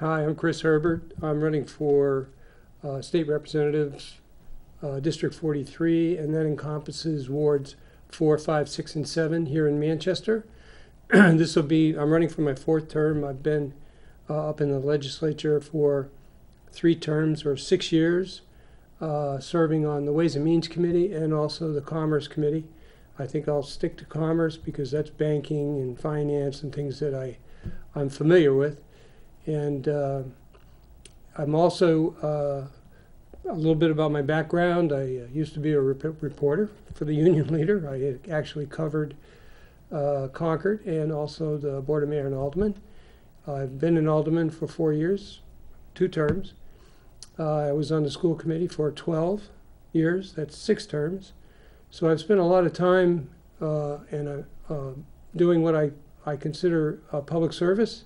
Hi, I'm Chris Herbert. I'm running for State Representatives, District 43, and that encompasses wards 4, 5, 6, and 7 here in Manchester. I'm running for my fourth term. I've been up in the legislature for 3 terms or 6 years, serving on the Ways and Means Committee and also the Commerce Committee. I think I'll stick to Commerce because that's banking and finance and things that I'm familiar with. And I'm also, a little bit about my background. I used to be a reporter for the Union Leader. I actually covered Concord and also the Board of Mayor and Alderman. I've been an alderman for 4 years, 2 terms. I was on the school committee for 12 years. That's 6 terms. So I've spent a lot of time doing what I consider public service.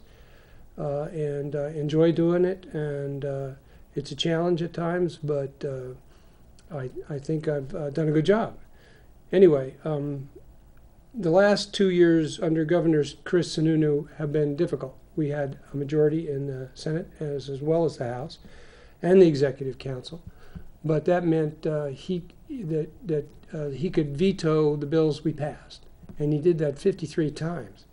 And enjoy doing it, and it's a challenge at times, but I think I've done a good job. Anyway, the last 2 years under Governor Chris Sununu have been difficult. We had a majority in the Senate as well as the House and the Executive Council, but that meant he could veto the bills we passed, and he did that 53 times.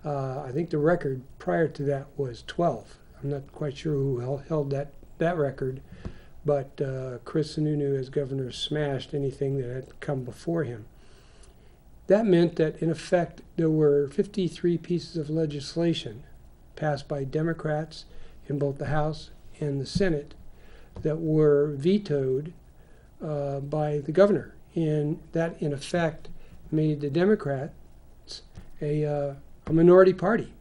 I think the record prior to that was 12. I'm not quite sure who held that record, but Chris Sununu as governor smashed anything that had come before him. That meant that, in effect, there were 53 pieces of legislation passed by Democrats in both the House and the Senate that were vetoed by the governor. And that, in effect, made the Democrats a minority party,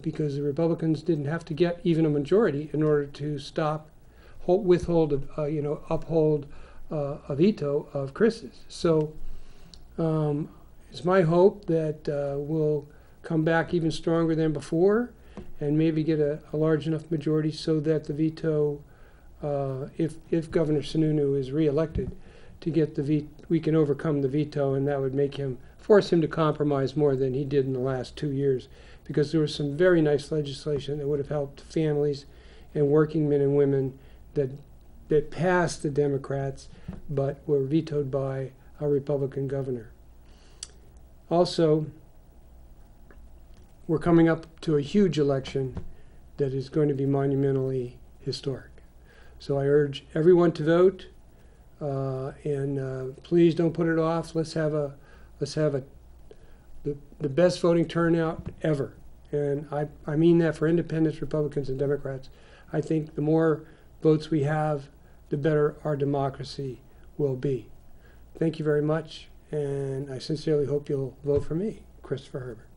because the Republicans didn't have to get even a majority in order to uphold a veto of Chris's. So it's my hope that we'll come back even stronger than before and maybe get a large enough majority so that the veto, if Governor Sununu is reelected, to get we can overcome the veto, and that would force him to compromise more than he did in the last 2 years, because there was some very nice legislation that would have helped families and working men and women that passed the Democrats but were vetoed by a Republican governor. Also, we're coming up to a huge election that is going to be monumentally historic. So I urge everyone to vote. And please don't put it off. Let's have the best voting turnout ever. And I mean that for independents, Republicans, and Democrats. I think the more votes we have, the better our democracy will be. Thank you very much, and I sincerely hope you'll vote for me, Christopher Herbert.